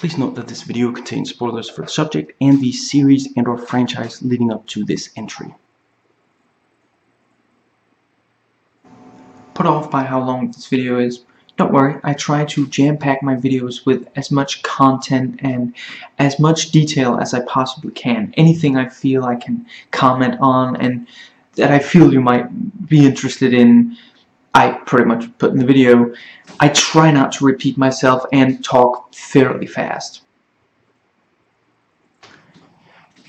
Please note that this video contains spoilers for the subject and the series and/or franchise leading up to this entry. Put off by how long this video is? Don't worry, I try to jam-pack my videos with as much content and as much detail as I possibly can. Anything I feel I can comment on and that I feel you might be interested in, I pretty much put in the video. I try not to repeat myself and talk fairly fast.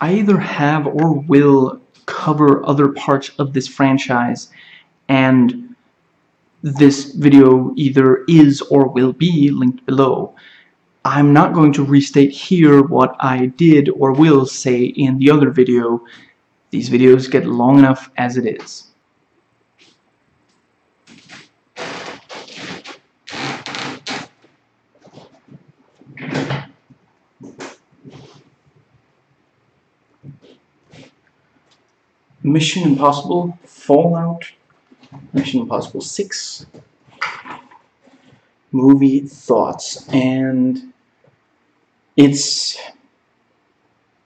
I either have or will cover other parts of this franchise, and this video either is or will be linked below. I'm not going to restate here what I did or will say in the other video. These videos get long enough as it is. Mission Impossible Fallout, Mission Impossible 6 movie thoughts, and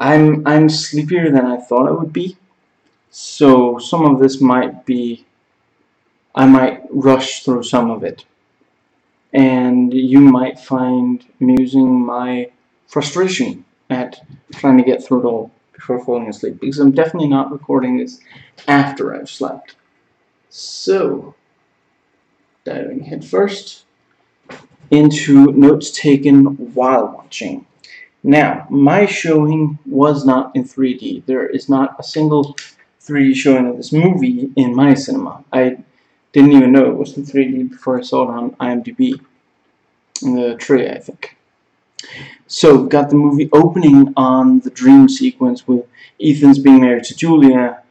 I'm sleepier than I thought I would be, so some of this might be, I might rush through some of it, and you might find amusing my frustration at trying to get through it all before falling asleep, because I'm definitely not recording this after I've slept. So, diving headfirst into notes taken while watching. Now, my showing was not in 3D. There is not a single 3D showing of this movie in my cinema. I didn't even know it was in 3D before I saw it on IMDb, in the tray, I think. So, got the movie opening on the dream sequence with Ethan's being married to Julia,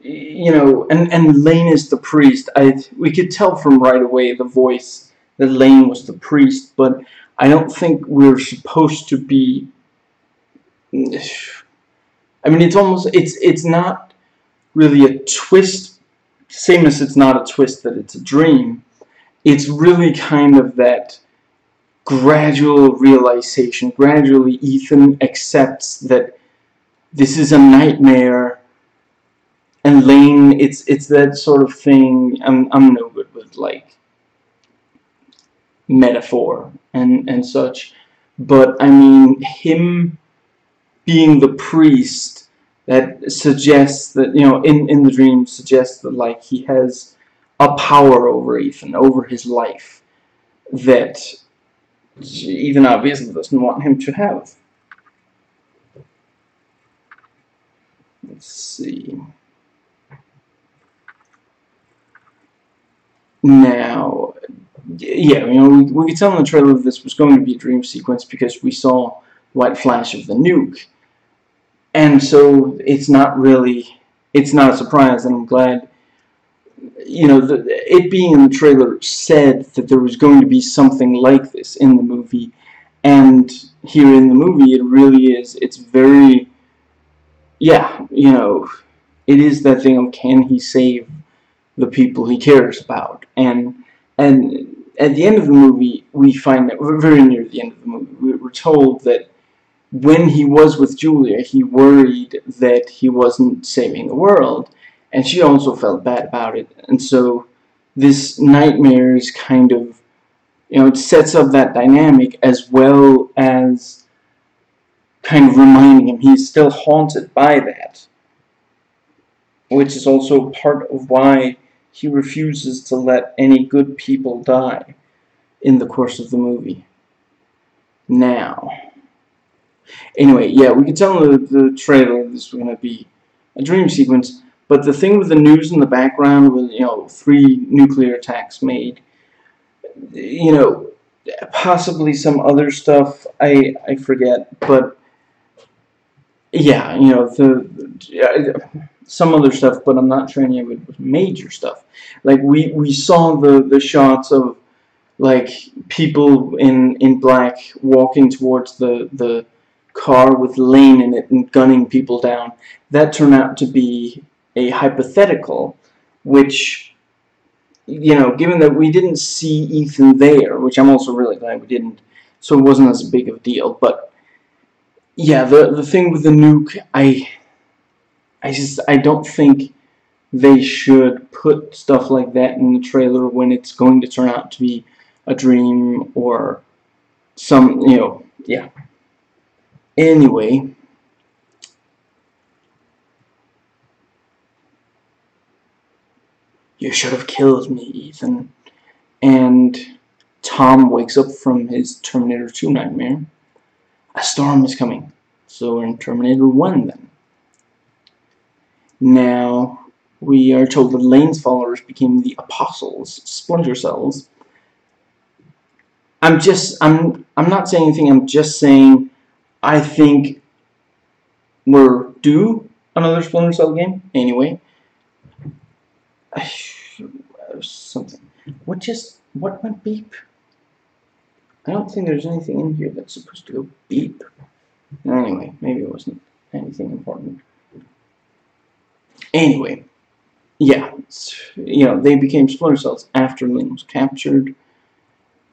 you know, and Lane is the priest. We could tell from right away the voice that Lane was the priest, but I don't think we're supposed to be. I mean, it's not really a twist, same as it's not a twist that it's a dream. It's really kind of that gradual realization. Gradually, Ethan accepts that this is a nightmare, and Lane, it's that sort of thing. I'm no good with like metaphor and such, but I mean, him being the priest, that suggests that, you know, in the dream suggests that like he has a power over Ethan, over his life, that Ethan obviously doesn't want him to have. Let's see. Now, yeah, you know, we could tell in the trailer that this was going to be a dream sequence because we saw white flash of the nuke, and so it's not a surprise, and I'm glad, you know, it being in the trailer said that there was going to be something like this in the movie, and here in the movie it really is. It's very, yeah, you know, it is that thing of, can he save the people he cares about? And at the end of the movie, we find that, we're very near the end of the movie, we're told that when he was with Julia, he worried that he wasn't saving the world, and she also felt bad about it. And so this nightmare is kind of, you know, it sets up that dynamic, as well as kind of reminding him he's still haunted by that, which is also part of why he refuses to let any good people die in the course of the movie. Now, anyway, yeah, we could tell in the trailer this was going to be a dream sequence, but the thing with the news in the background, with, you know, 3 nuclear attacks made, you know, possibly some other stuff, I forget, but yeah, you know, some other stuff, but I'm not sure any of it was major stuff. Like, we saw the shots of, like, people in black walking towards the car with Lane in it and gunning people down. That turned out to be a hypothetical, which, you know, given that we didn't see Ethan there, which I'm also really glad we didn't, so it wasn't as big of a deal. But yeah, the thing with the nuke, I don't think they should put stuff like that in the trailer when it's going to turn out to be a dream or some, yeah. Anyway, you should have killed me, Ethan. And Tom wakes up from his Terminator 2 nightmare. A storm is coming. So we're in Terminator 1 then. Now, we are told that Lane's followers became the Apostles, Splinter Cells. I'm not saying anything, I'm just saying I think we're due another Splinter Cell game. Anyway. Something. What went beep? I don't think there's anything in here that's supposed to go beep. Anyway, maybe it wasn't anything important. Anyway, yeah, they became Splinter Cells after Lane was captured,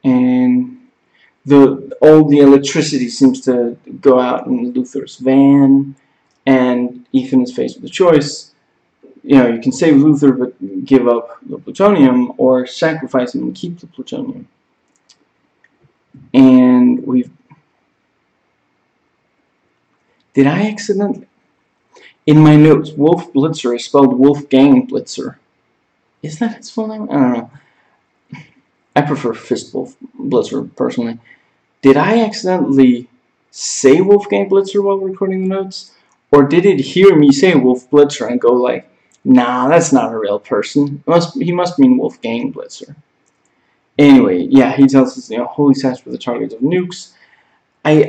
and all the electricity seems to go out in Luthor's van, and Ethan is faced with a choice. You can save Luthor but give up the plutonium, or sacrifice him and keep the plutonium. And did I accidentally? In my notes, Wolf Blitzer is spelled Wolfgang Blitzer. Is that his full name? I don't know. I prefer Fistwolf Blitzer, personally. Did I accidentally say Wolfgang Blitzer while recording the notes? Or did it hear me say Wolf Blitzer and go like, nah, that's not a real person. He must mean Wolfgang Blitzer. Anyway, yeah, he tells us, holy sites were the targets of nukes. I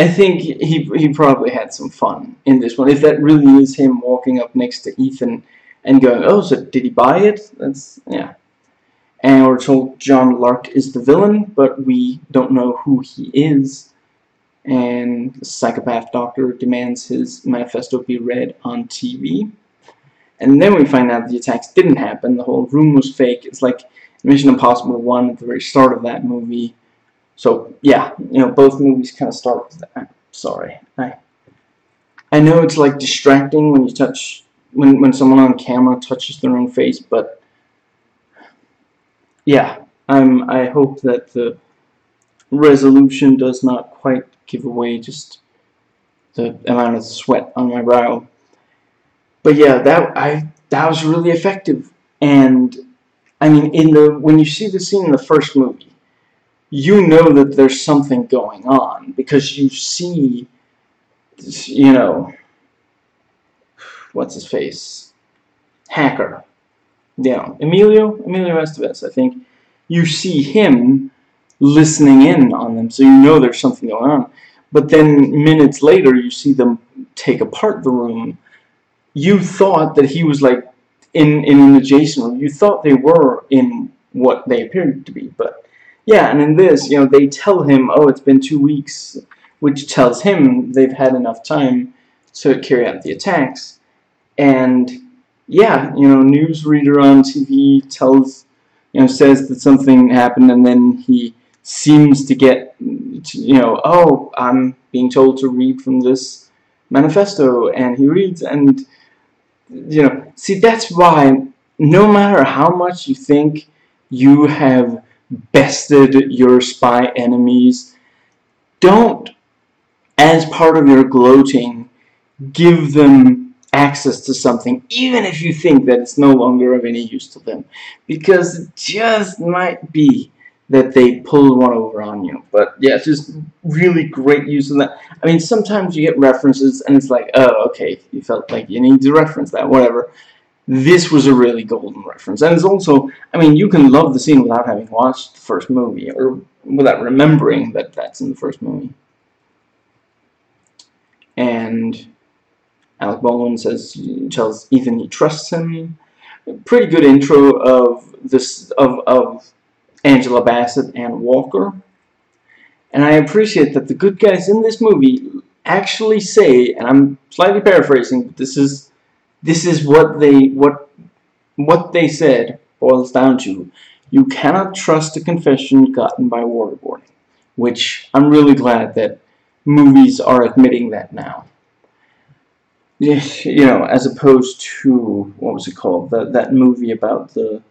think he probably had some fun in this one. If that really is him walking up next to Ethan and going, oh, so did he buy it? Yeah. And we're told John Lark is the villain, but we don't know who he is. And the psychopath doctor demands his manifesto be read on TV. And then we find out the attacks didn't happen. The whole room was fake. It's like Mission Impossible 1 at the very start of that movie. So, yeah, both movies kind of start with that. Sorry. I know it's like distracting when you when someone on camera touches their own face, but yeah, I hope that the resolution does not quite give away just the amount of sweat on my brow. But yeah, that was really effective. And I mean, when you see the scene in the first movie, you know that there's something going on because you see, what's his face, Hacker, Emilio Estevez, I think. You see him listening in on them, so you know there's something going on. But then minutes later, you see them take apart the room. You thought that he was like in an adjacent room. You thought they were in what they appeared to be, but yeah. And in this, they tell him, "Oh, it's been 2 weeks," which tells him they've had enough time to carry out the attacks. And yeah, newsreader on TV says that something happened, and then he seems to get, oh, I'm being told to read from this manifesto, and he reads, and see, that's why no matter how much you think you have bested your spy enemies, don't, as part of your gloating, give them access to something, even if you think that it's no longer of any use to them, because it just might be that they pulled one over on you. But yeah, it's just really great use of that. I mean, sometimes you get references and it's like, oh, okay, you felt like you need to reference that, whatever. This was a really golden reference. And it's also, I mean, you can love the scene without having watched the first movie, or without remembering that that's in the first movie. And Alec Baldwin tells Ethan he trusts him. Pretty good intro of Angela Bassett and Walker. And I appreciate that the good guys in this movie actually say, and I'm slightly paraphrasing, but this is what they said boils down to. You cannot trust a confession gotten by waterboarding, which I'm really glad that movies are admitting that now. You know, as opposed to, what was it called, that movie about the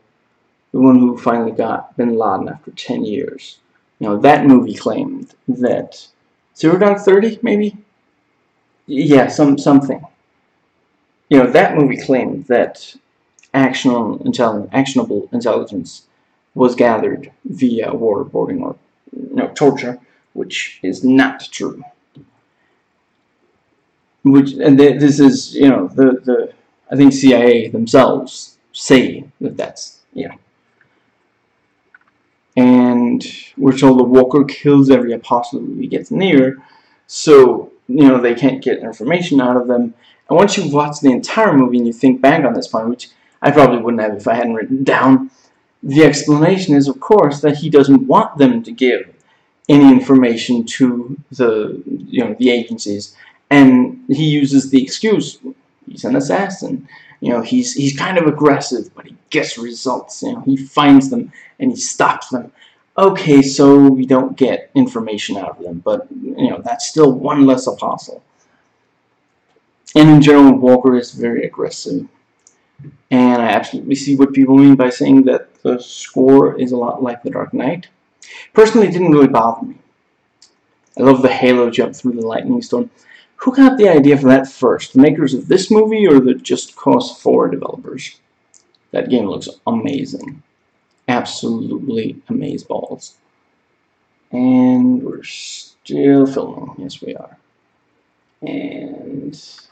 one who finally got Bin Laden after 10 years. You know, that movie claimed that 0 Dark 30, maybe? Yeah, something. You know, that movie claimed that actionable intelligence was gathered via waterboarding or torture, which is not true. This is, you know, the I think CIA themselves say that that's, yeah. And we're told the Walker kills every apostle he gets near, so, you know, they can't get information out of them. And once you watch the entire movie and you think back on this point, which I probably wouldn't have if I hadn't written down, the explanation is, of course, that he doesn't want them to give any information to the agencies, and he uses the excuse he's an assassin. You know, he's kind of aggressive, but he gets results. You know, he finds them and he stops them. Okay, so we don't get information out of them, but you know, that's still one less apostle. And in general, Walker is very aggressive. And I absolutely see what people mean by saying that the score is a lot like The Dark Knight. Personally, it didn't really bother me. I love the Halo jump through the lightning storm. Who got the idea for that first? The makers of this movie or the Just Cause 4 developers? That game looks amazing. Absolutely amazeballs. And we're still filming. Yes, we are. And this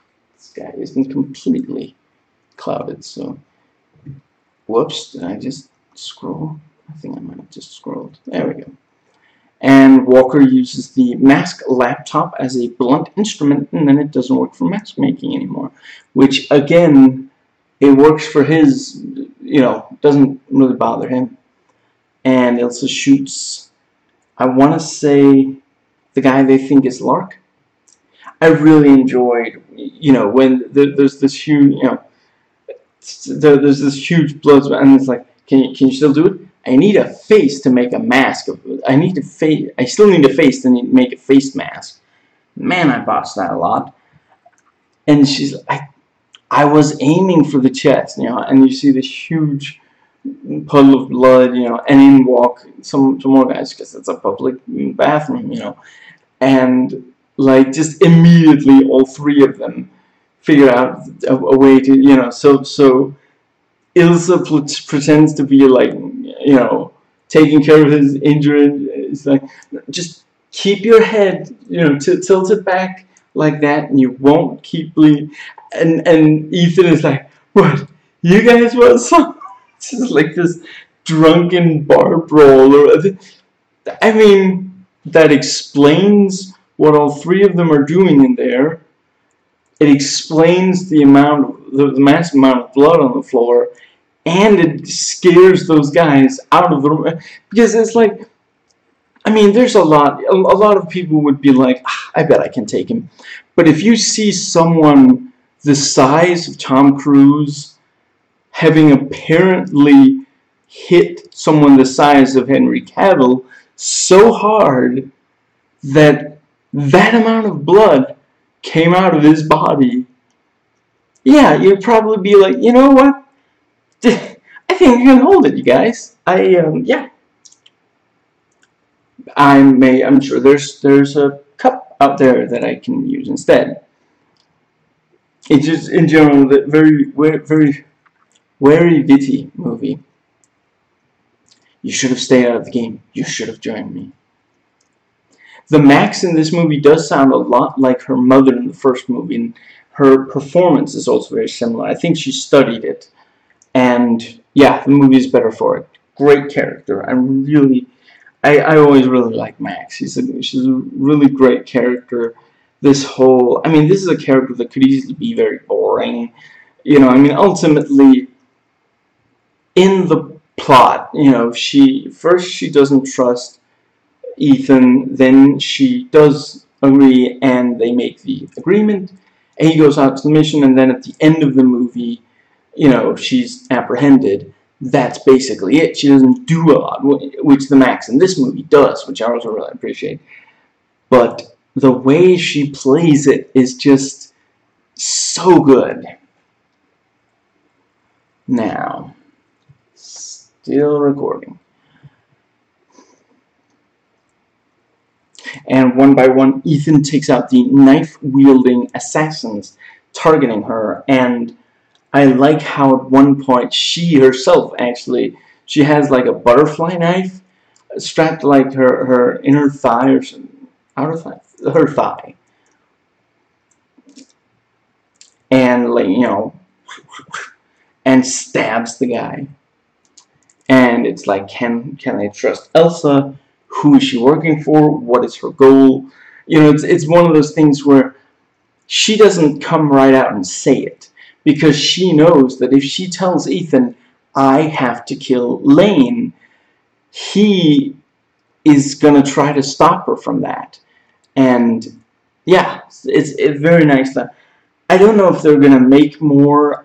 guy isn't completely clouded, so whoops, did I just scroll? I think I might have just scrolled. There we go. And Walker uses the mask laptop as a blunt instrument, and then it doesn't work for mask making anymore. Which, again, it works for his, you know, doesn't really bother him. And Ilsa shoots, I want to say, the guy they think is Lark. I really enjoyed, you know, when there's this huge, you know, there's this huge blood, and it's like, can you still do it? I need a face to make a mask of. I still need a face to make a face mask. Man, I botched that a lot. And she's, I was aiming for the chest, you know, and you see this huge puddle of blood, you know, and in walk some more guys because it's a public bathroom, you know, and like just immediately all three of them figure out a way to, you know, so Ilsa pretends to be like, you know, taking care of his injury. It's like, just keep your head, you know, tilted back like that, and you won't keep bleeding. And Ethan is like, what? You guys want some? It's just like this drunken bar brawl. I mean, that explains what all three of them are doing in there. It explains the massive amount of blood on the floor, and it scares those guys out of the room. Because it's like, I mean, there's a lot of people would be like, I bet I can take him. But if you see someone the size of Tom Cruise having apparently hit someone the size of Henry Cavill so hard that that amount of blood came out of his body, yeah, you'd probably be like, you know what? I think you can hold it, you guys. Yeah. I'm sure there's a cup out there that I can use instead. It's just, in general, a very witty movie. You should have stayed out of the game. You should have joined me. The Max in this movie does sound a lot like her mother in the first movie, and her performance is also very similar. I think she studied it, and yeah, the movie is better for it. Great character. I always really like Max. She's a really great character. This is a character that could easily be very boring. You know, I mean, ultimately, in the plot, you know, she doesn't trust Ethan, then she does agree, and they make the agreement, and he goes out to the mission, and then at the end of the movie, you know, she's apprehended, that's basically it. She doesn't do a lot, which the Max in this movie does, which I also really appreciate. But the way she plays it is just so good. Now, still recording. And one by one, Ethan takes out the knife-wielding assassins targeting her, and I like how at one point she herself actually, she has like a butterfly knife strapped like her inner thigh or outer thigh, her thigh, and like, you know, and stabs the guy. And it's like, can I trust Elsa? Who is she working for? What is her goal? You know, it's one of those things where she doesn't come right out and say it, because she knows that if she tells Ethan, I have to kill Lane, he is gonna try to stop her from that. And yeah, it's very nice that I don't know if they're gonna make more.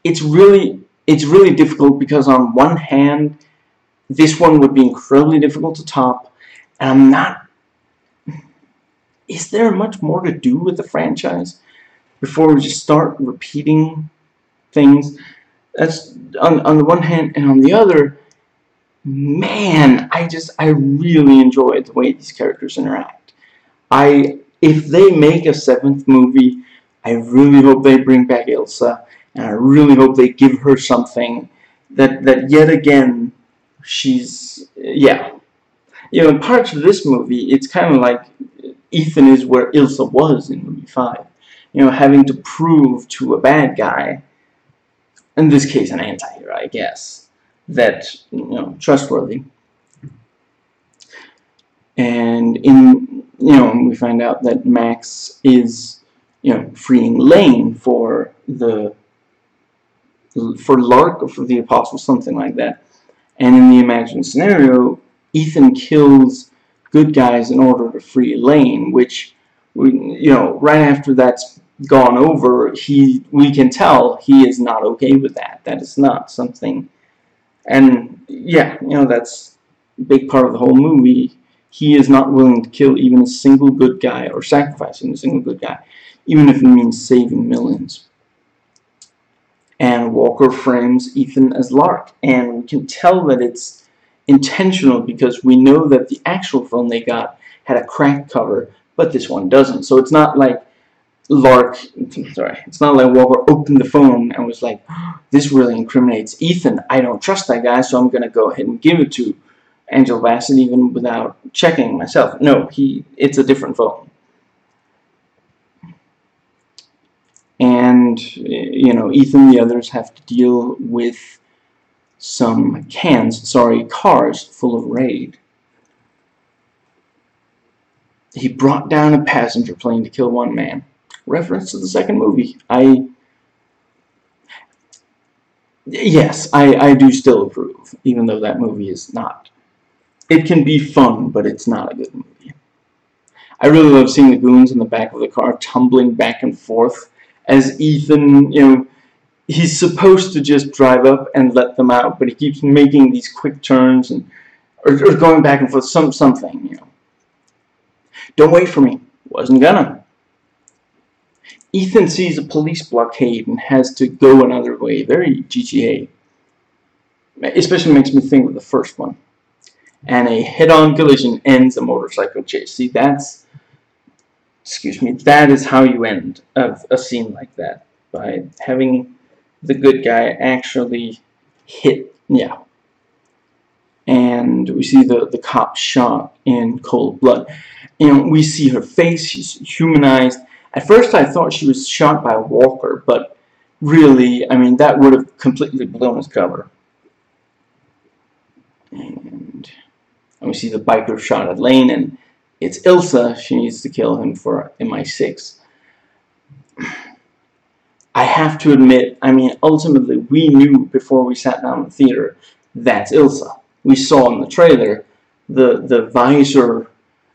It's really difficult, because on one hand, this one would be incredibly difficult to top, and I'm not. Is there much more to do with the franchise before we just start repeating things? That's on the one hand, and on the other, man, I really enjoy the way these characters interact. If they make a 7th movie, I really hope they bring back Elsa, and I really hope they give her something that yet again, she's, yeah. You know, in parts of this movie, it's kind of like Ethan is where Elsa was in movie 5. You know, having to prove to a bad guy, in this case an anti-hero, I guess, that, you know, trustworthy. And we find out that Max is, you know, freeing Lane for Lark, or for the Apostle, something like that. And in the imagined scenario, Ethan kills good guys in order to free Lane, which, right after that's gone over, we can tell he is not okay with that. That is not something. And yeah, that's a big part of the whole movie. He is not willing to kill even a single good guy, or sacrificing a single good guy, even if it means saving millions. And Walker frames Ethan as Lark, and we can tell that it's intentional, because we know that the actual film they got had a cracked cover, but this one doesn't. So it's not like it's not like Walker opened the phone and was like, this really incriminates Ethan, I don't trust that guy, so I'm going to go ahead and give it to Angela Bassett even without checking myself. No, it's a different phone. And, Ethan and the others have to deal with some cars full of raid. He brought down a passenger plane to kill one man. Reference to the second movie. Yes, I do still approve, even though that movie is not. It can be fun, but it's not a good movie. I really love seeing the goons in the back of the car tumbling back and forth as Ethan, he's supposed to just drive up and let them out, but he keeps making these quick turns or going back and forth, something. Don't wait for me. Wasn't gonna. Ethan sees a police blockade and has to go another way. Very GTA. Especially makes me think of the first one. And a head-on collision ends a motorcycle chase. See, that is how you end a scene like that. By having the good guy actually hit, yeah. And we see the cop shot in cold blood. We see her face, she's humanized. At first I thought she was shot by Walker, but really, that would have completely blown his cover. And we see the biker shot at Lane, and it's Elsa. She needs to kill him for MI6. I have to admit, ultimately, we knew before we sat down in the theater, that's Elsa. We saw in the trailer the visor,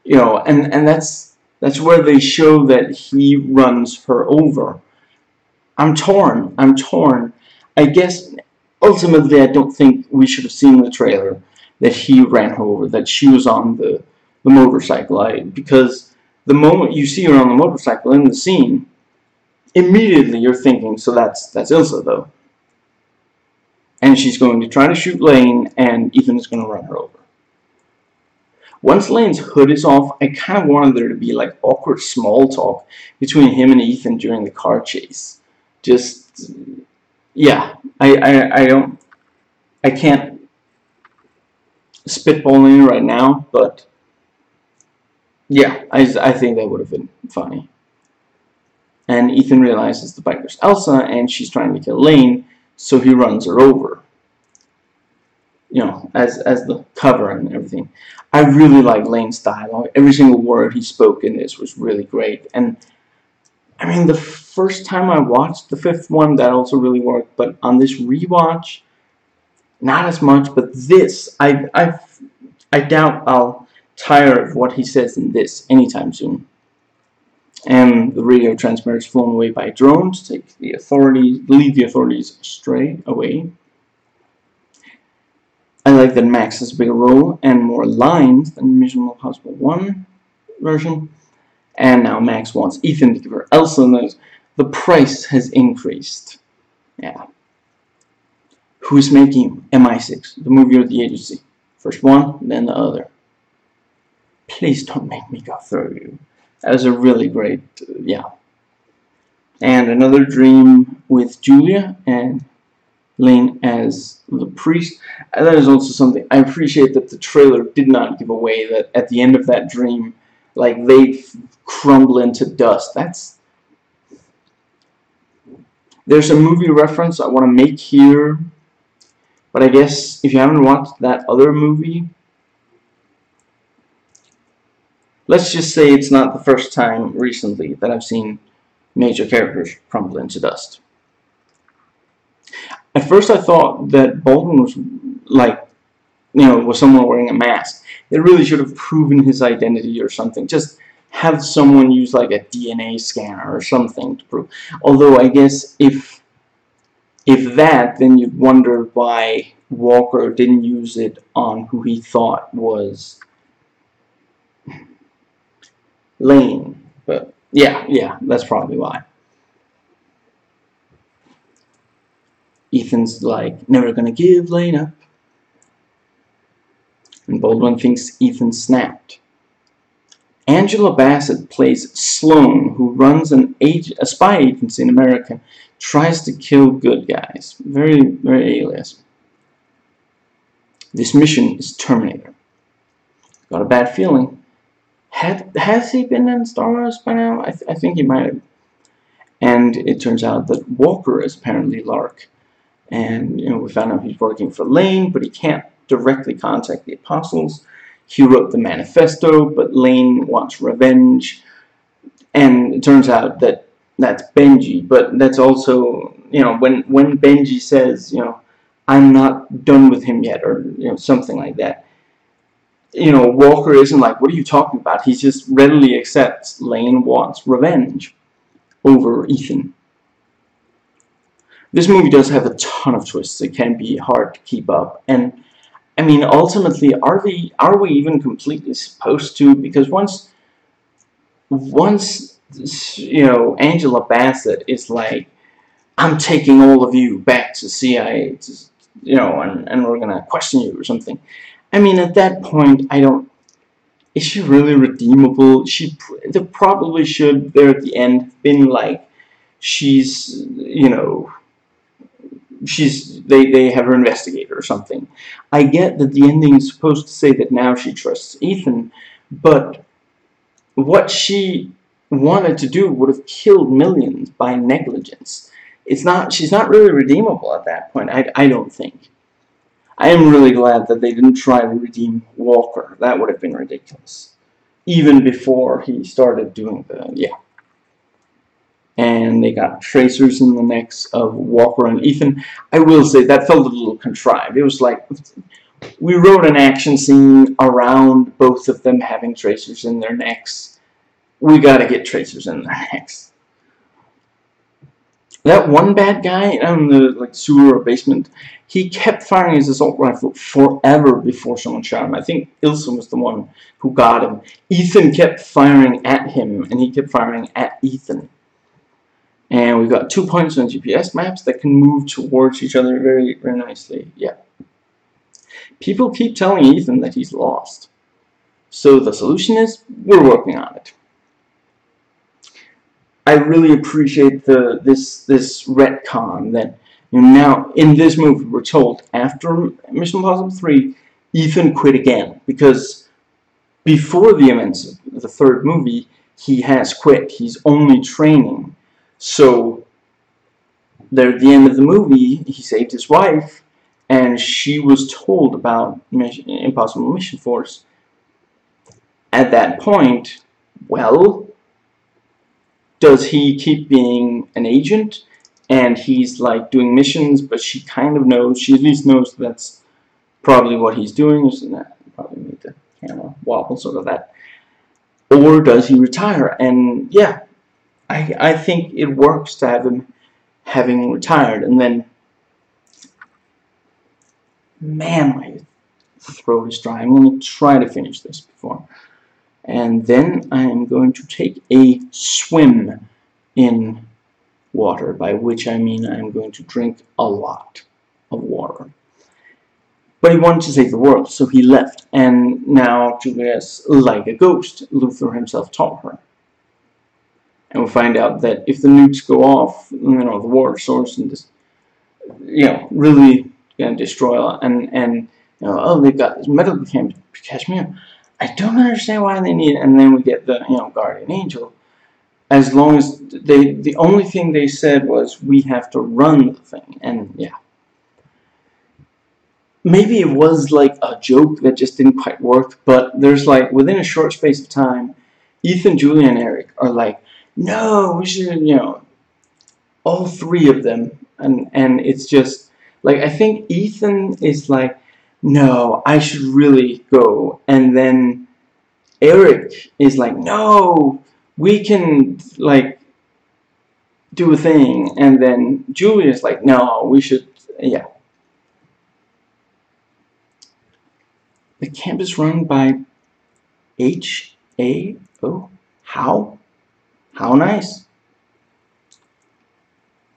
and that's where they show that he runs her over. I'm torn. I guess ultimately I don't think we should have seen the trailer that he ran her over, that she was on the motorcycle. Because the moment you see her on the motorcycle in the scene, immediately you're thinking, so that's Ilsa though. And she's going to try to shoot Lane, and Ethan is going to run her over. Once Lane's hood is off, I kind of wanted there to be like awkward small talk between him and Ethan during the car chase. Just, yeah, I can't spitball in right now, but yeah, I think that would have been funny. And Ethan realizes the biker's Elsa, and she's trying to kill Lane, so he runs her over. You know, as the cover and everything. I really like Lane's dialogue. Every single word he spoke in this was really great. And I mean, the first time I watched the fifth one, that also really worked. But on this rewatch, not as much. But this, I doubt I'll tire of what he says in this anytime soon. And the radio transmitter is flown away by a drone to lead the authorities away. I like that Max has a bigger role and more lines than Mission Impossible 1 version. And now Max wants Ethan to give her Elsa, and the price has increased. Yeah. Who's making MI6, the movie or the agency? First one, then the other. Please don't make me go through you. That was a really great, yeah. And another dream with Julia and Lane as the priest. And that is also something I appreciate, that the trailer did not give away that at the end of that dream, like, they crumble into dust. There's a movie reference I want to make here, but I guess if you haven't watched that other movie, let's just say it's not the first time recently that I've seen major characters crumble into dust. At first I thought that Baldwin was like, was someone wearing a mask. They really should have proven his identity or something. Just have someone use like a DNA scanner or something to prove. Although I guess if that, then you'd wonder why Walker didn't use it on who he thought was Lane. But yeah, that's probably why. Ethan's like, never gonna give Lane up. And Baldwin thinks Ethan snapped. Angela Bassett plays Sloane, who runs a spy agency in America, tries to kill good guys. Very, very alias. This mission is Terminator. Got a bad feeling. Has he been in Star Wars by now? I think he might have. And it turns out that Walker is apparently Lark. And we found out he's working for Lane, but he can't directly contact the Apostles. He wrote the manifesto, but Lane wants revenge. And it turns out that that's Benji, but that's also, when Benji says, I'm not done with him yet, or something like that, Walker isn't like, what are you talking about? He just readily accepts Lane wants revenge over Ethan. This movie does have a ton of twists. It can be hard to keep up, and I mean, ultimately, are we even completely supposed to? Because once Angela Bassett is like, I'm taking all of you back to CIA, and we're gonna question you or something. I mean, at that point, is she really redeemable? There probably should, there at the end, been like, they have her investigate or something. I get that the ending is supposed to say that now she trusts Ethan, but what she wanted to do would have killed millions by negligence. She's not really redeemable at that point, I don't think. I am really glad that they didn't try to redeem Walker. That would have been ridiculous. Even before he started doing and they got tracers in the necks of Walker and Ethan. I will say that felt a little contrived. It was like, we wrote an action scene around both of them having tracers in their necks. We gotta get tracers in their necks. That one bad guy in the sewer or basement, he kept firing his assault rifle forever before someone shot him. I think Ilsa was the one who got him. Ethan kept firing at him, and he kept firing at Ethan. And we've got 2 points on GPS maps that can move towards each other very, very nicely. Yeah. People keep telling Ethan that he's lost. So the solution is, we're working on it. I really appreciate this retcon that now in this movie we're told after Mission Impossible 3, Ethan quit again, because before the events of the third movie he has quit. He's only training. So there at the end of the movie he saved his wife, and she was told about Impossible Mission Force. At that point, well, does he keep being an agent and he's like doing missions, but she kind of knows, she at least knows that's probably what he's doing? Probably make the camera wobble sort of that. Or does he retire? And yeah, I think it works to have him having retired. And then, man, my throat is dry. I'm going to try to finish this before. And then I am going to take a swim in water, by which I mean I'm going to drink a lot of water. But he wanted to save the world, so he left, and now Julia's like a ghost, Luther himself taught her. And we'll find out that if the nukes go off, the water source and this, really gonna destroy, and oh, they've got this medical camp to catch me up. I don't understand why they need it. And then we get the guardian angel. As long as the only thing they said was we have to run the thing, and yeah, maybe it was like a joke that just didn't quite work. But there's like within a short space of time, Ethan, Julia, and Eric are like, no, we should, all three of them, and it's just like I think Ethan is like, no, I should really go, and then Eric is like, no, we can like do a thing, and then Julia's like, no, we should, yeah. The camp is run by H.A.O. How? How nice.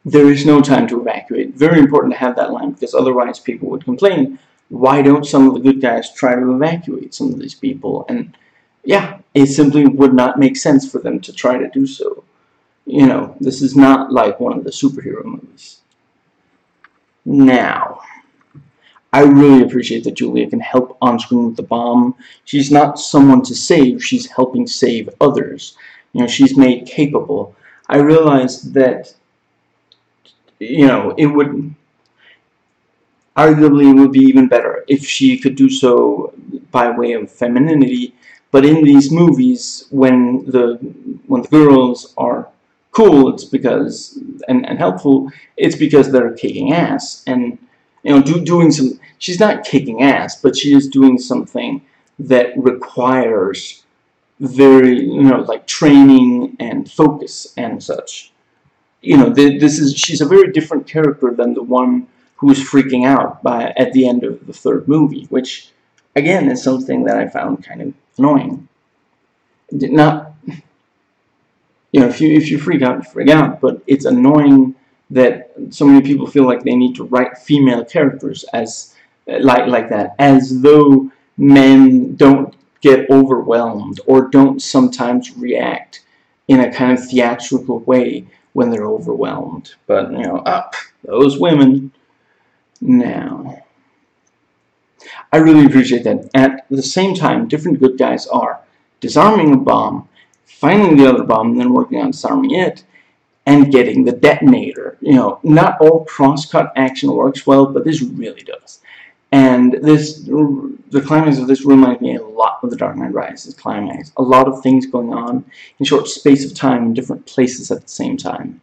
There is no time to evacuate. Very important to have that line, because otherwise people would complain, why don't some of the good guys try to evacuate some of these people? And yeah, it simply would not make sense for them to try to do so. This is not like one of the superhero movies. Now, I really appreciate that Julia can help on screen with the bomb. She's not someone to save, she's helping save others. She's made capable. I realized that, it would arguably be even better if she could do so by way of femininity. But in these movies, when the girls are cool, it's because and helpful, it's because they're kicking ass and doing some. She's not kicking ass, but she is doing something that requires very like training and focus and such. She's a very different character than the one who was freaking out at the end of the third movie, which again is something that I found kind of annoying. Not, if you freak out, you freak out, but it's annoying that so many people feel like they need to write female characters as like that, as though men don't get overwhelmed or don't sometimes react in a kind of theatrical way when they're overwhelmed. But those women. Now, I really appreciate that at the same time different good guys are disarming a bomb, finding the other bomb, and then working on disarming it, and getting the detonator. Not all cross-cut action works well, but this really does. And the climax of this reminds me a lot of The Dark Knight Rises climax. A lot of things going on in short space of time in different places at the same time.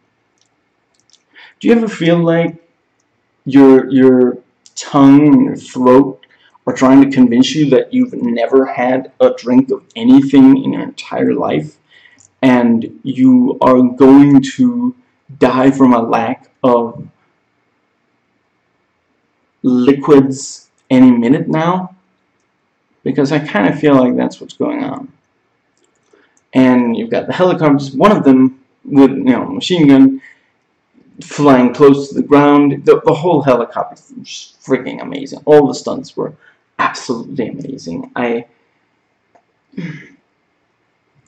Do you ever feel like your tongue and your throat are trying to convince you that you've never had a drink of anything in your entire life, and you are going to die from a lack of liquids any minute now? Because I kind of feel like that's what's going on. And you've got the helicopters, one of them with, you know, machine gun flying close to the ground. The whole helicopter was just freaking amazing. All the stunts were absolutely amazing.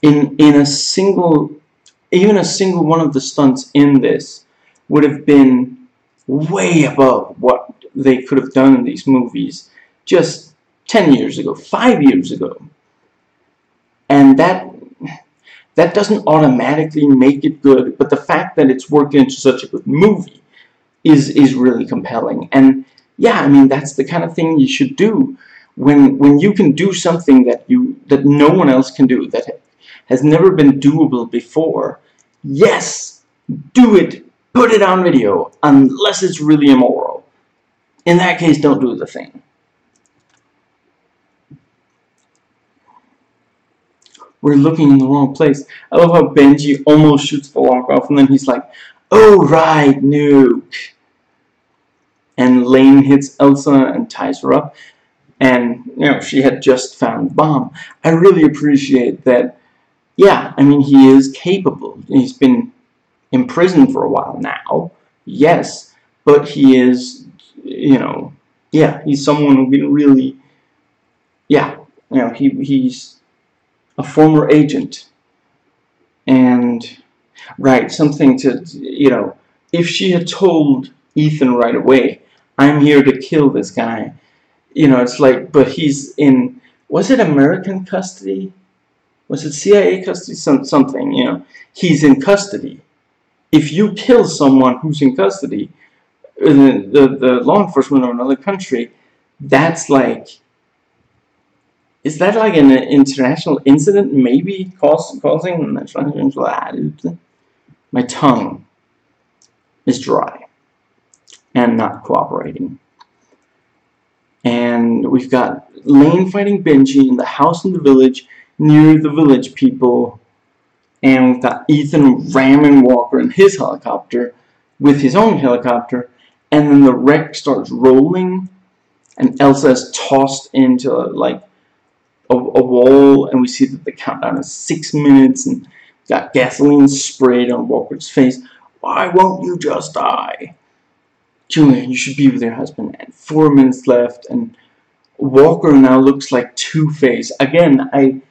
In a single, even a single one of the stunts in this would have been way above what they could have done in these movies just 10 years ago, 5 years ago. And that doesn't automatically make it good, but the fact that it's worked into such a good movie is really compelling. And yeah, I mean, that's the kind of thing you should do when you can do something that no one else can do, that has never been doable before. Yes, do it. Put it on video, unless it's really immoral. In that case, don't do the thing. We're looking in the wrong place. I love how Benji almost shoots the lock off, and then he's like, "Oh right, nuke." And Lane hits Elsa and ties her up, and you know she had just found the bomb. I really appreciate that. Yeah, I mean, he is capable. He's been imprisoned for a while now, yes, but he is, you know, yeah, he's someone who can really, yeah, you know, he's a former agent. And right, something to, you know, if she had told Ethan right away, I'm here to kill this guy, you know, it's like, but he's in, was it American custody? Was it CIA custody? Something, you know, he's in custody. If you kill someone who's in custody, the law enforcement of another country, that's like, is that like an international incident, maybe causing my tongue is dry and not cooperating. And we've got Lane fighting Benji in the house in the village near the village people, and we've got Ethan ramming Walker in his helicopter with his own helicopter, and then the wreck starts rolling, and Elsa is tossed into like a wall, and we see that the countdown is 6 minutes, and got gasoline sprayed on Walker's face. Why won't you just die? Julia, you should be with your husband. And 4 minutes left, and Walker now looks like Two-Face. Again, I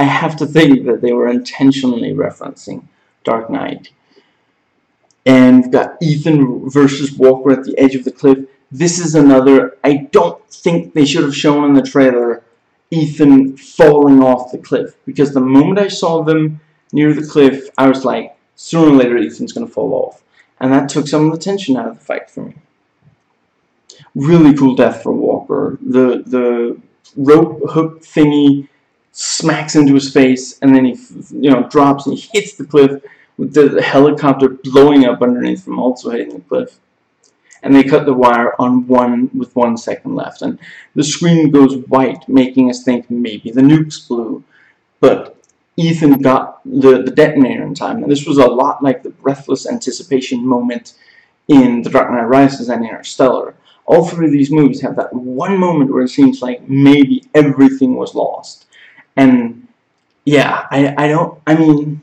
have to think that they were intentionally referencing Dark Knight. And we've got Ethan versus Walker at the edge of the cliff. This is another, I don't think they should have shown in the trailer Ethan falling off the cliff, because the moment I saw them near the cliff, I was like, sooner or later Ethan's going to fall off. And that took some of the tension out of the fight for me. Really cool death for Walker. The rope hook thingy smacks into his face, and then he, you know, drops and he hits the cliff with the helicopter blowing up underneath from also hitting the cliff. And they cut the wire on with 1 second left, and the screen goes white, making us think maybe the nukes blew. But Ethan got the detonator in time, and this was a lot like the breathless anticipation moment in The Dark Knight Rises and Interstellar. All three of these movies have that one moment where it seems like maybe everything was lost. And yeah, I mean,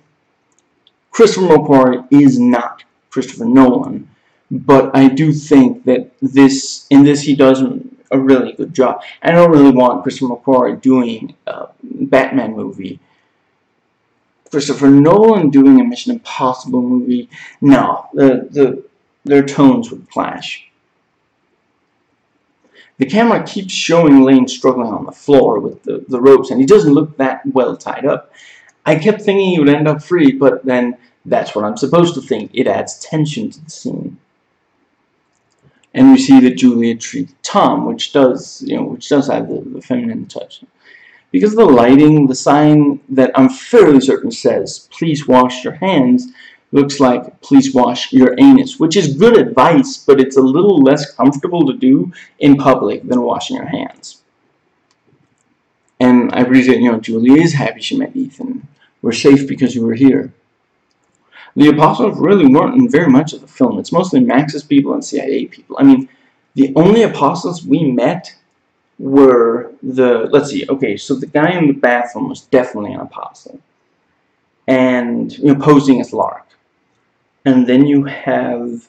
Christopher McQuarrie is not Christopher Nolan, but I do think that in this he does a really good job. I don't really want Christopher McQuarrie doing a Batman movie. Christopher Nolan doing a Mission Impossible movie, no, their tones would clash. The camera keeps showing Lane struggling on the floor with the ropes, and he doesn't look that well tied up. I kept thinking he would end up free, but then that's what I'm supposed to think. It adds tension to the scene. And we see that Julia treats Tom, which does have the feminine touch. Because of the lighting, the sign that I'm fairly certain says, "Please wash your hands," looks like, "Please wash your anus," which is good advice, but it's a little less comfortable to do in public than washing your hands. And I appreciate, Julia is happy she met Ethan. We're safe because you were here. The Apostles really weren't in very much of the film. It's mostly Max's people and CIA people. I mean, the only Apostles we met were the, let's see, okay, so the guy in the bathroom was definitely an Apostle. And, posing as Lark. And then you have,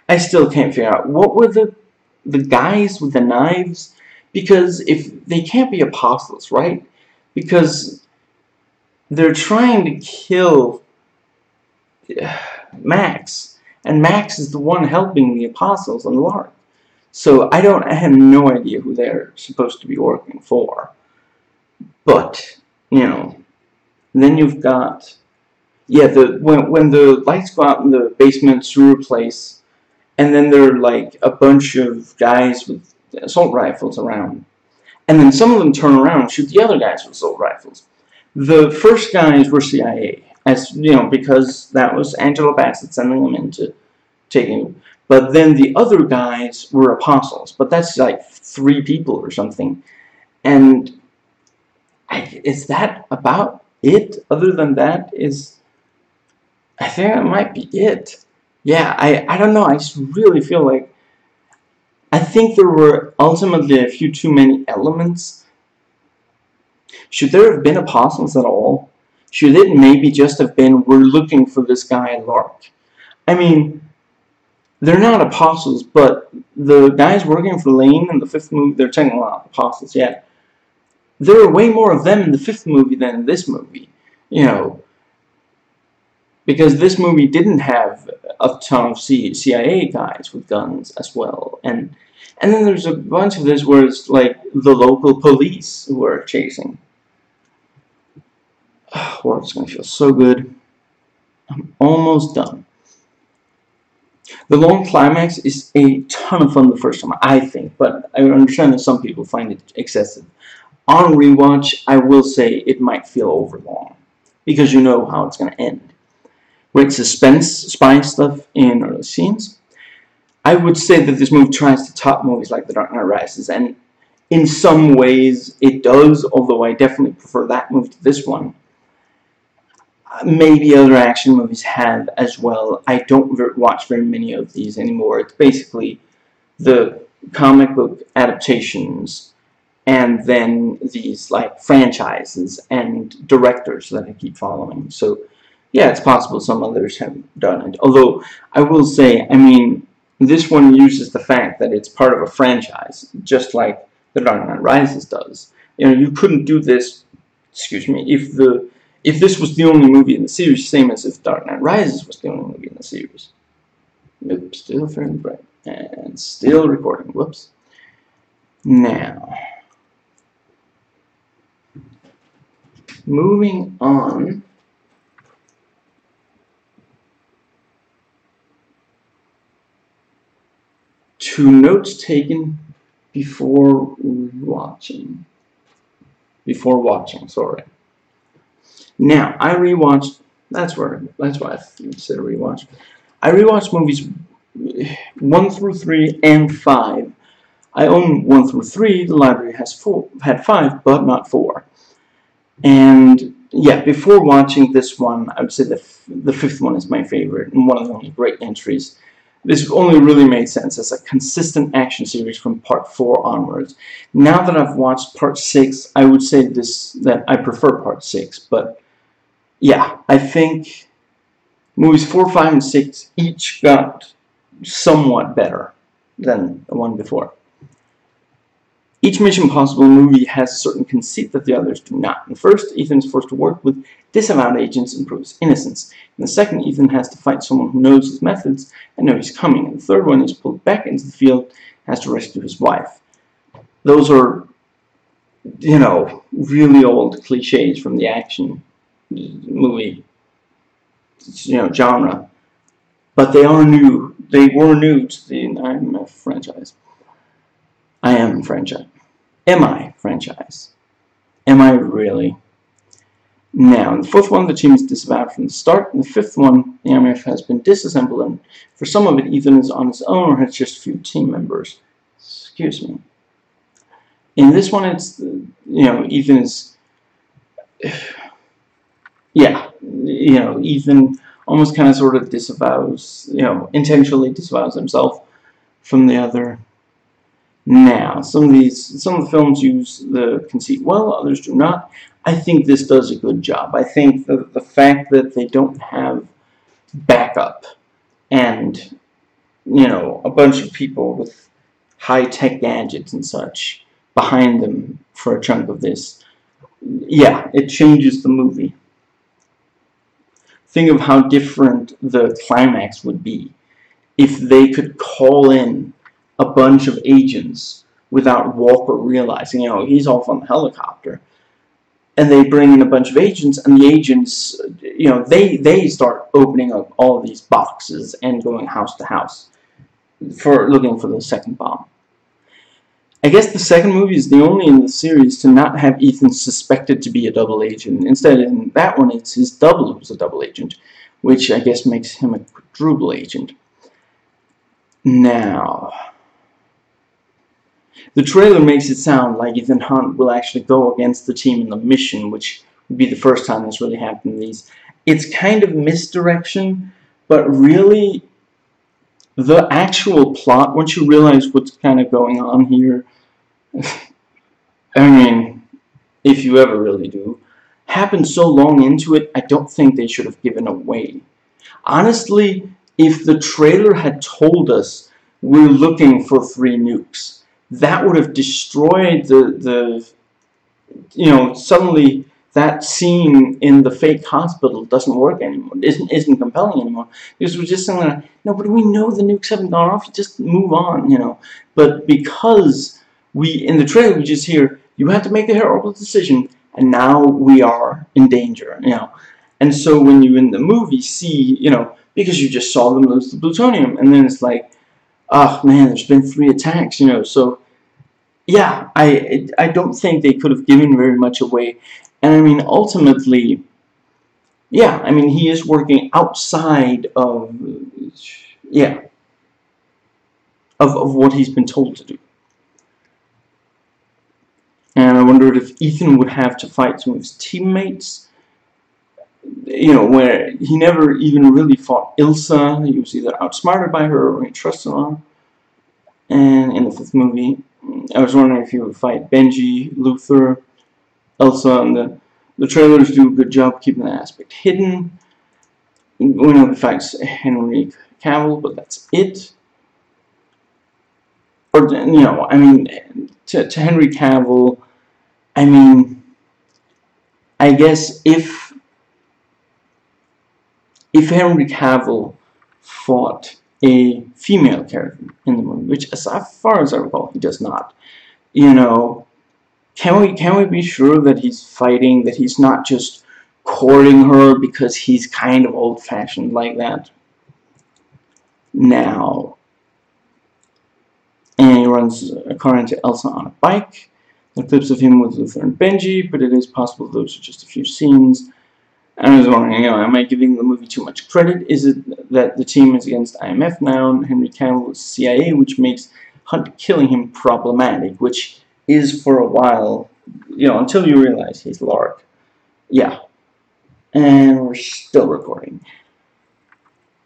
I still can't figure out, what were the guys with the knives? Because if they can't be Apostles, right? Because they're trying to kill Max, and Max is the one helping the Apostles and Lark. So I have no idea who they're supposed to be working for. But, then you've got, yeah, when the lights go out in the basement sewer place, and then there are like a bunch of guys with assault rifles around, and then some of them turn around and shoot the other guys with assault rifles. The first guys were CIA, as because that was Angela Bassett sending them into taking. But then the other guys were Apostles, but that's like 3 people or something. And is that about it? Other than that, I think that might be it. Yeah, I don't know. I just really feel like I think there were ultimately a few too many elements. Should there have been Apostles at all? Should it maybe just have been, we're looking for this guy Lark? I mean, they're not Apostles, but the guys working for Lane in the 5th movie, they're technically not Apostles yet. There are way more of them in the 5th movie than in this movie. Because this movie didn't have a ton of CIA guys with guns as well. And then there's a bunch of this where it's like the local police who are chasing. Oh, well, it's going to feel so good. I'm almost done. The long climax is a ton of fun the first time, I think, but I understand that some people find it excessive. On rewatch, I will say it might feel overlong, because you know how it's going to end. Great suspense, spy stuff in early scenes. I would say that this movie tries to top movies like The Dark Knight Rises, and in some ways it does, although I definitely prefer that movie to this one. Maybe other action movies have as well. I don't watch very many of these anymore. It's basically the comic book adaptations and then these like franchises and directors that I keep following. So yeah, it's possible some others have done it. Although I will say, I mean, this one uses the fact that it's part of a franchise, just like The Dark Knight Rises does. You couldn't do this, excuse me, if this was the only movie in the series, same as if Dark Knight Rises was the only movie in the series. Nope, still fairly bright. And still recording. Whoops. Now, moving on to notes taken before watching. Sorry. Now, I rewatched. That's why I said rewatch. I rewatched movies 1 through 3 and 5. I own 1 through 3. The library had 5, but not 4. And yeah, before watching this one, I would say the 5th one is my favorite and one of the only great entries. This only really made sense as a consistent action series from part 4 onwards. Now that I've watched part 6, I would say that I prefer part 6, but yeah, I think movies 4, 5, and 6 each got somewhat better than the one before. Each Mission Impossible movie has a certain conceit that the others do not. In the first, Ethan is forced to work with disavowed agents and prove his innocence. In the second, Ethan has to fight someone who knows his methods and knows he's coming. In the third one, he's pulled back into the field and has to rescue his wife. Those are, really old cliches from the action movie, genre. But they are new. They were new to the IMF franchise. Am I franchise? Am I really? Now, in the 4th one, the team is disavowed from the start. In the 5th one, the IMF has been disassembled, and for some of it, Ethan is on his own or has just a few team members. Excuse me. In this one, it's, Ethan is... Yeah, Ethan almost kind of sort of disavows, intentionally disavows himself from the other. Now, some of the films use the conceit well, others do not. I think this does a good job. I think the fact that they don't have backup and, a bunch of people with high-tech gadgets and such behind them for a chunk of this, yeah, it changes the movie. Think of how different the climax would be if they could call in a bunch of agents without Walker realizing, he's off on the helicopter, and they bring in a bunch of agents, and the agents, they start opening up all these boxes and going house to house for looking for the second bomb. I guess the second movie is the only in the series to not have Ethan suspected to be a double agent. Instead, in that one, it's his double who's a double agent, which I guess makes him a quadruple agent. Now, the trailer makes it sound like Ethan Hunt will actually go against the team in the mission, which would be the first time this really happened in these. It's kind of misdirection, but really, the actual plot, once you realize what's kind of going on here, I mean, if you ever really do, happened so long into it, I don't think they should have given away. Honestly, if the trailer had told us we're looking for 3 nukes, that would have destroyed suddenly that scene in the fake hospital doesn't work anymore, isn't compelling anymore, because we're just saying, no, but we know the nukes haven't gone off, just move on, but because in the trailer we just hear, you have to make a horrible decision, and now we are in danger, and so when you in the movie see, because you just saw them lose the plutonium, and then it's like, oh man, there's been 3 attacks, so yeah, I don't think they could have given very much away. And I mean, ultimately, yeah, I mean, he is working outside of, yeah, of what he's been told to do. And I wondered if Ethan would have to fight some of his teammates, where he never even really fought Ilsa. He was either outsmarted by her or he trusted her. And in the 5th movie, I was wondering if he would fight Benji, Luther, Elsa, and the trailers do a good job keeping that aspect hidden. We know he fights Henry Cavill, but that's it. Or, I mean, to Henry Cavill, I mean, I guess if Henry Cavill fought a female character in the movie, which as far as I recall, he does not, can we be sure that he's fighting, that he's not just courting her because he's kind of old-fashioned like that? Now, and he runs a car into Elsa on a bike. The clips of him with Luther and Benji, but it is possible those are just a few scenes. And I was wondering, am I giving the movie too much credit? Is it that the team is against IMF now, and Henry Cavill is CIA, which makes Hunt killing him problematic, which is for a while, until you realize he's Lark. Yeah. And we're still recording.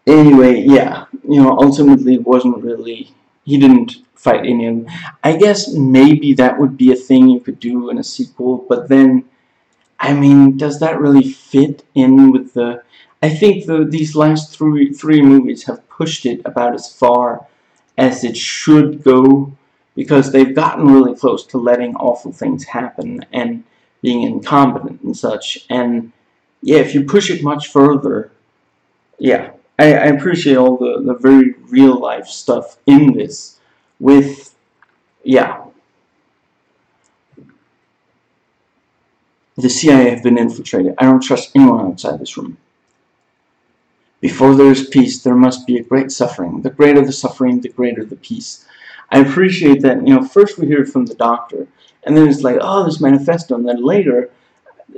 Anyway, yeah, ultimately it wasn't really, he didn't fight any of them. I guess maybe that would be a thing you could do in a sequel, but then, I mean, does that really fit in with the... I think these last three movies have pushed it about as far as it should go, because they've gotten really close to letting awful things happen and being incompetent and such. And yeah, if you push it much further, yeah, I appreciate all the very real life stuff in this with, yeah, the CIA have been infiltrated. I don't trust anyone outside this room. Before there is peace, there must be a great suffering. The greater the suffering, the greater the peace. I appreciate that, first we hear it from the doctor, and then it's like, oh, this manifesto, and then later,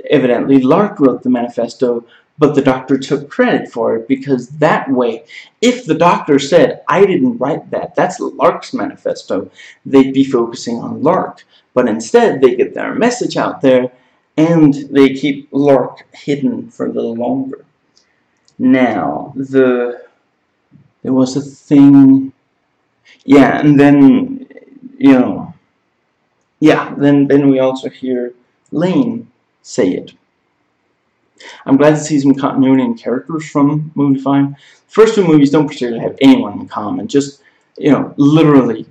evidently, Lark wrote the manifesto, but the doctor took credit for it, because that way, if the doctor said, I didn't write that, that's Lark's manifesto, they'd be focusing on Lark. But instead, they get their message out there, and they keep Lark hidden for a little longer. Now, there was a thing, yeah, and then, you know, yeah, then we also hear Lane say it. I'm glad to see some continuity in characters from movie 5. The first two movies don't particularly have anyone in common, just, literally,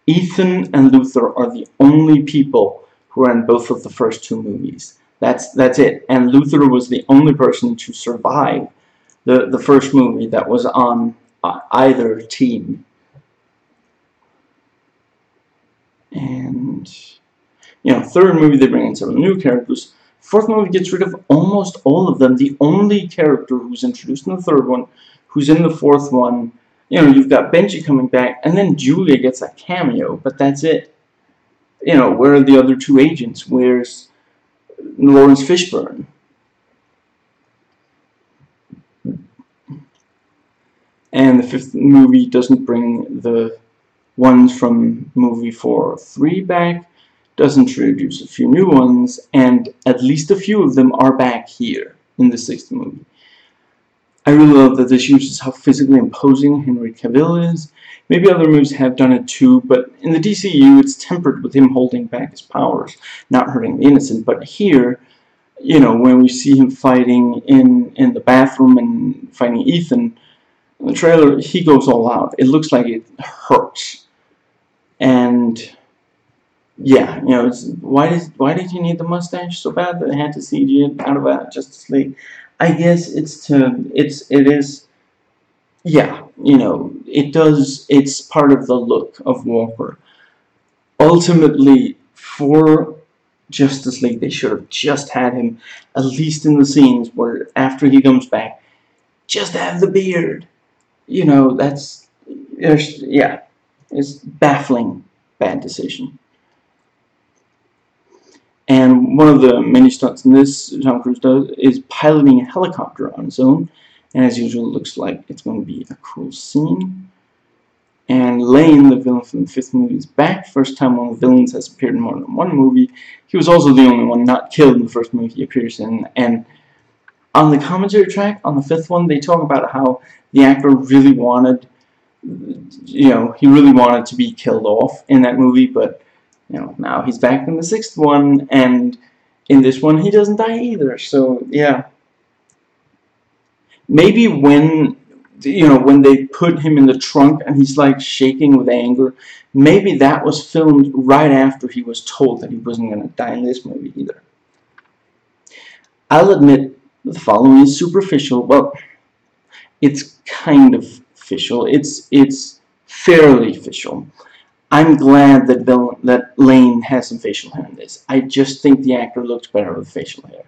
Ethan and Luther are the only people who are in both of the first two movies. That's it. And Luther was the only person to survive the first movie that was on either team. And third movie they bring in some new characters. Fourth movie gets rid of almost all of them. The only character who's introduced in the third one, who's in the fourth one, you've got Benji coming back, and then Julia gets a cameo, but that's it. Where are the other two agents? Where's Lawrence Fishburne? And the fifth movie doesn't bring the ones from movie 4 or 3 back, doesn't introduce a few new ones, and at least a few of them are back here in the sixth movie. I really love that this uses how physically imposing Henry Cavill is. Maybe other movies have done it too, but in the DCU it's tempered with him holding back his powers, not hurting the innocent. But here, when we see him fighting in the bathroom and fighting Ethan, in the trailer, he goes all out. It looks like it hurts. And yeah, why did you need the mustache so bad that they had to CG it out of Justice League? I guess yeah, it's part of the look of Walker. Ultimately, for Justice League, they should have just had him, at least in the scenes where after he comes back, just have the beard. It's baffling bad decision. And one of the many stunts in this Tom Cruise does is piloting a helicopter on his own. And as usual, it looks like it's going to be a cool scene. And Lane, the villain from the fifth movie, is back. First time one of the villains has appeared in more than one movie. He was also the only one not killed in the first movie he appears in. And on the commentary track, on the fifth one, they talk about how the actor really wanted, he really wanted to be killed off in that movie, but now he's back in the sixth one, and in this one he doesn't die either. So yeah, maybe when they put him in the trunk and he's like shaking with anger, maybe that was filmed right after he was told that he wasn't going to die in this movie either. I'll admit the following is superficial. Well, it's kind of official. It's fairly official. I'm glad that Lane has some facial hair in this. I just think the actor looks better with facial hair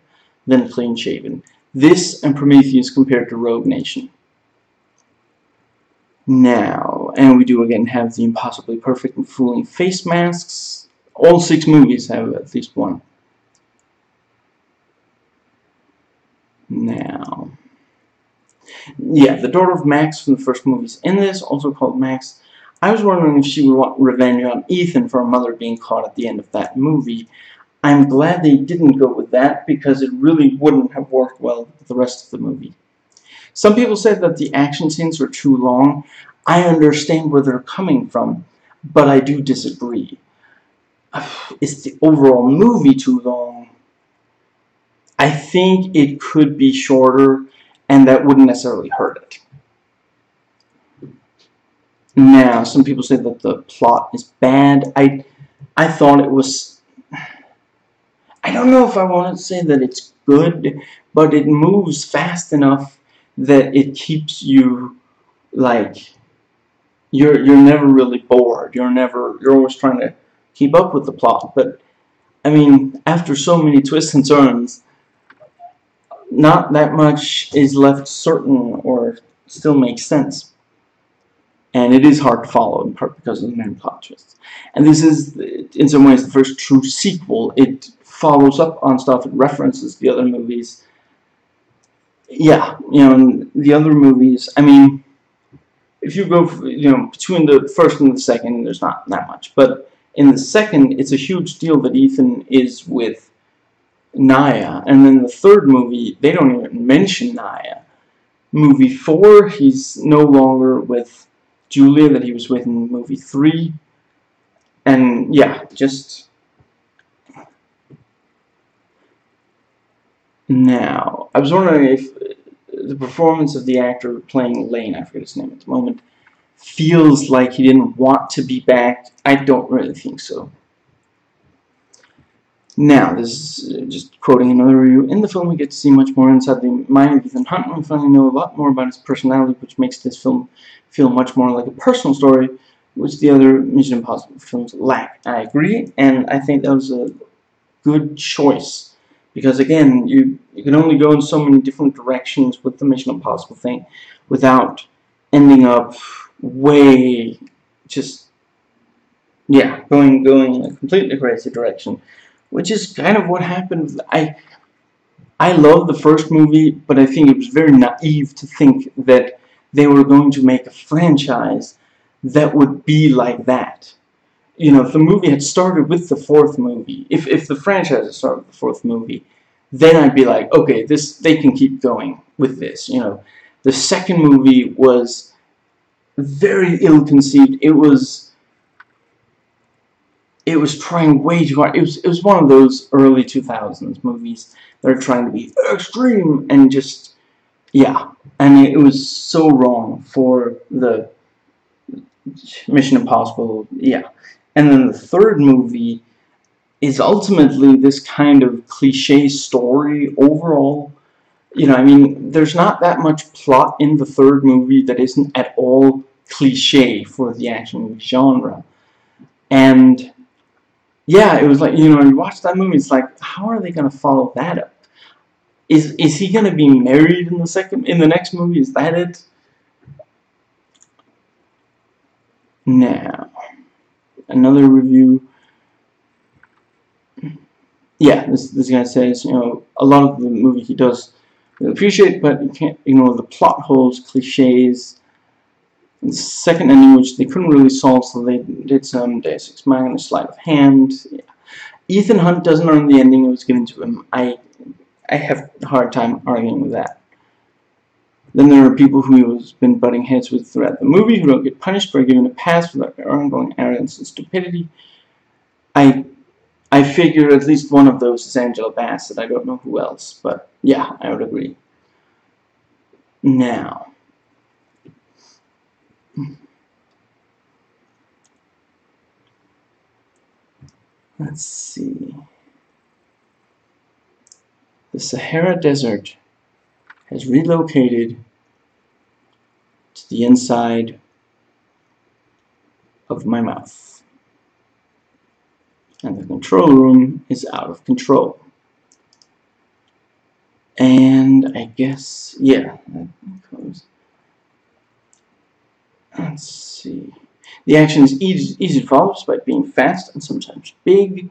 than clean shaven. This and Prometheus compared to Rogue Nation. Now, and we do again have the impossibly perfect and fooling face masks. All 6 movies have at least one. Now, yeah, the daughter of Max from the first movie is in this, also called Max. I was wondering if she would want revenge on Ethan for her mother being caught at the end of that movie. I'm glad they didn't go with that, because it really wouldn't have worked well with the rest of the movie. Some people said that the action scenes are too long. I understand where they're coming from, but I do disagree. Is the overall movie too long? I think it could be shorter, and that wouldn't necessarily hurt it. Now, some people say that the plot is bad. I thought it was... I don't know if I want to say that it's good, but it moves fast enough that it keeps you, like, you're never really bored. You're always trying to keep up with the plot. But, I mean, after so many twists and turns, not that much is left certain or still makes sense. And it is hard to follow, in part because of the many plot twists. And this is, in some ways, the first true sequel. It follows up on stuff, it references the other movies. Yeah, in the other movies, I mean, if you go, between the first and the second, there's not that much. But in the second, it's a huge deal that Ethan is with Naya. And then the third movie, they don't even mention Naya. movie 4, he's no longer with Julia that he was with in movie 3. And yeah, just... Now, I was wondering if the performance of the actor playing Lane, I forget his name at the moment, feels like he didn't want to be back. I don't really think so. Now, this is just quoting another review. In the film, we get to see much more inside the mind of Ethan Hunt, and we finally know a lot more about his personality, which makes this film feel much more like a personal story, which the other Mission Impossible films lack. I agree, and I think that was a good choice, because again, you can only go in so many different directions with the Mission Impossible thing without ending up way just, yeah, going in a completely crazy direction, which is kind of what happened. I love the first movie, but I think it was very naive to think that they were going to make a franchise that would be like that. You know, if the movie had started with the fourth movie, if the franchise had started with the fourth movie, then I'd be like, okay, they can keep going with this. You know, the second movie was very ill-conceived. It was trying way too hard. It was one of those early 2000s movies that are trying to be extreme and just, yeah. And it was so wrong for the Mission Impossible, yeah. And then the third movie is ultimately this kind of cliche story overall. You know, I mean, there's not that much plot in the third movie that isn't at all cliche for the action movie genre. And yeah, it was like, you know, you watch that movie, it's like, how are they going to follow that up? Is he going to be married in the next movie? Is that it? Now, another review. Yeah, this guy says, you know, a lot of the movie he does appreciate, but you can't ignore the plot holes, cliches. And the second ending, which they couldn't really solve, so they did some Deus Ex Machina, sleight of hand. Yeah. Ethan Hunt doesn't earn the ending it was given to him. I have a hard time arguing with that. Then there are people who he's been butting heads with throughout the movie who don't get punished but are given a pass for their ongoing arrogance and stupidity. I figure at least one of those is Angela Bassett. I don't know who else, but yeah, I would agree. Now, let's see. The Sahara Desert has relocated to the inside of my mouth. And the control room is out of control. And I guess, yeah, let's see. The action is easy to follow despite being fast and sometimes big.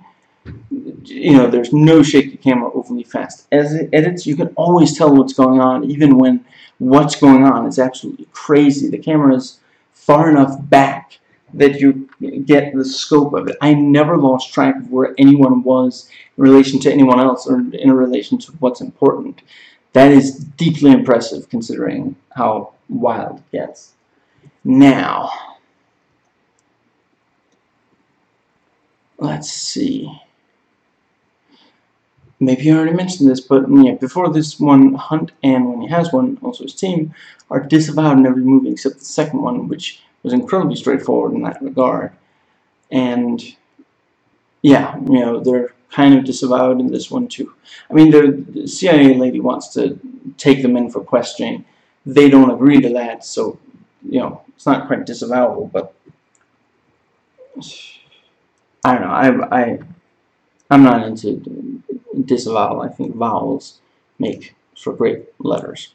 You know, there's no shake the camera overly fast. As it edits, you can always tell what's going on, even when what's going on is absolutely crazy. The camera is far enough back that you get the scope of it. I never lost track of where anyone was in relation to anyone else or in relation to what's important. That is deeply impressive considering how wild it gets. Now, let's see. Maybe I already mentioned this, but yeah, before this one, Hunt and when he has one, also his team, are disavowed in every movie except the second one, which was incredibly straightforward in that regard. And yeah, you know, they're kind of disavowed in this one too. I mean, the CIA lady wants to take them in for questioning. They don't agree to that, so, you know, it's not quite disavowal, but I don't know. I'm not into disavowal. I think vowels make for great letters.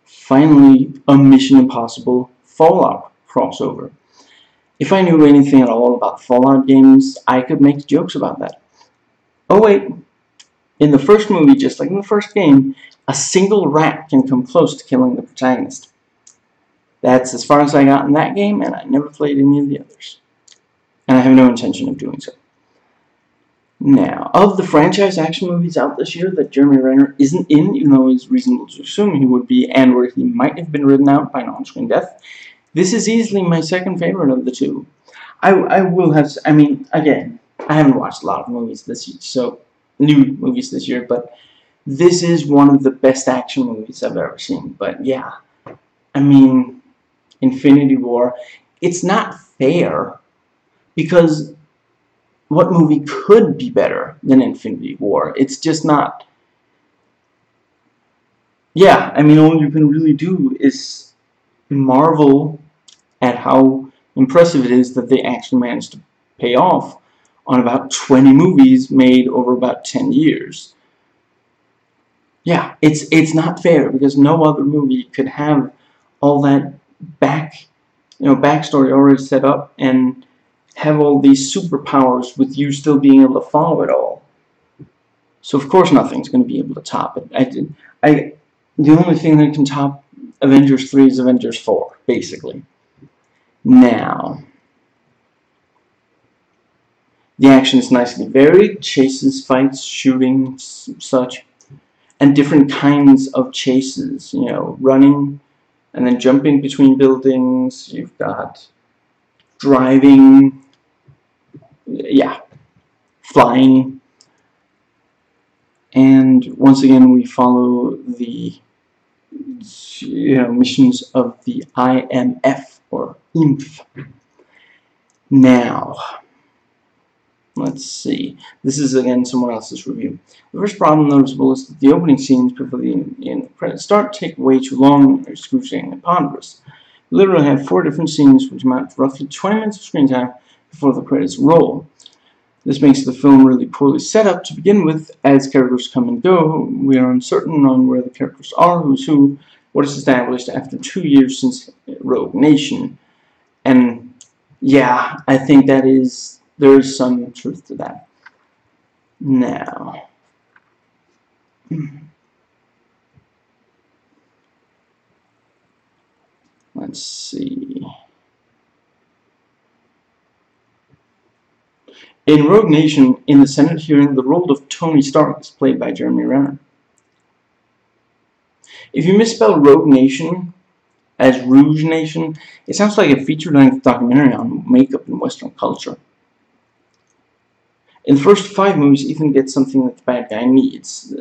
Finally, a Mission Impossible Fallout crossover. If I knew anything at all about Fallout games, I could make jokes about that. Oh wait, in the first movie, just like in the first game, a single rat can come close to killing the protagonist. That's as far as I got in that game, and I never played any of the others. And I have no intention of doing so. Now, of the franchise action movies out this year that Jeremy Renner isn't in, even though it's reasonable to assume he would be, and where he might have been written out by an on-screen death, this is easily my second favorite of the two. I will have, I mean, again, I haven't watched a lot of movies this year, so, new movies this year, but this is one of the best action movies I've ever seen. But yeah, I mean, Infinity War, it's not fair, because what movie could be better than Infinity War? It's just not. Yeah, I mean, all you can really do is marvel at how impressive it is that they actually managed to pay off on about 20 movies made over about 10 years. Yeah, it's not fair, because no other movie could have all that backstory already set up and have all these superpowers with you still being able to follow it all. So of course nothing's going to be able to top it. The only thing that can top Avengers 3 is Avengers 4, basically. Now, the action is nicely varied: chases, fights, shooting, such, and different kinds of chases. You know, running and then jumping between buildings. You've got driving, yeah, flying, and once again we follow the missions of the IMF, or IMF. Now, let's see. This is again someone else's review. The first problem noticeable is that the opening scenes before the credits start take way too long and are excruciatingly ponderous. We literally have 4 different scenes which amount to roughly 20 minutes of screen time before the credits roll. This makes the film really poorly set up to begin with. As characters come and go, we are uncertain on where the characters are, who's who, what is established after 2 years since Rogue Nation. And yeah, I think there is some truth to that. Now, let's see. In Rogue Nation, in the Senate hearing, the role of Tony Stark is played by Jeremy Renner. If you misspell Rogue Nation as Rouge Nation, it sounds like a feature-length documentary on makeup and Western culture. In the first 5 movies, Ethan gets something that the bad guy needs.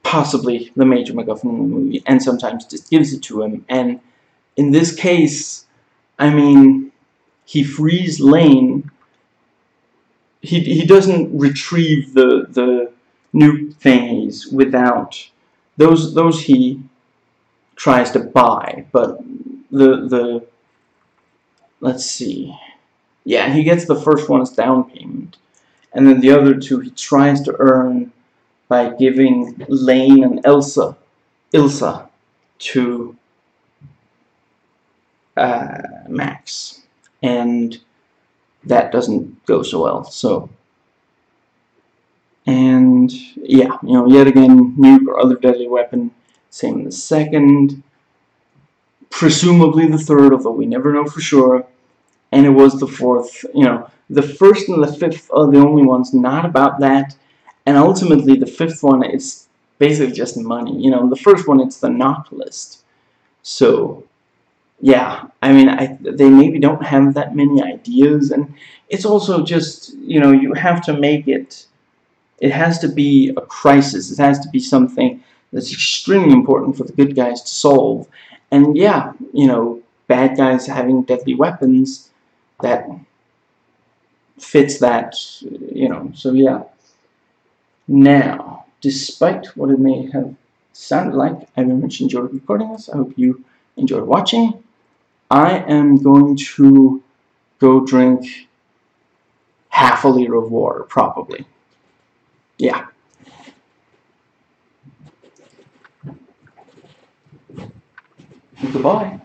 Possibly the major MacGuffin in the movie, and sometimes just gives it to him. And in this case, I mean, he frees Lane. He doesn't retrieve the nuke thingies without those he tries to buy, but let's see. Yeah, he gets the first one as down payment, and then the other 2 he tries to earn by giving Lane and Ilsa to Max, and that doesn't go so well. So, and yeah, yet again, nuke or other deadly weapon. Same in the second, presumably the third, although we never know for sure. And it was the fourth. The first and the fifth are the only ones not about that. And ultimately, the fifth one is basically just money. The first one, it's the knock list. So, yeah, I mean, they maybe don't have that many ideas. And it's also just, you have to make it. It has to be a crisis. It has to be something that's extremely important for the good guys to solve. And yeah, bad guys having deadly weapons, that fits that, so yeah. Now, despite what it may have sounded like, I very much enjoyed recording this. I hope you enjoyed watching. I am going to go drink half a liter of water, probably. Yeah. Goodbye.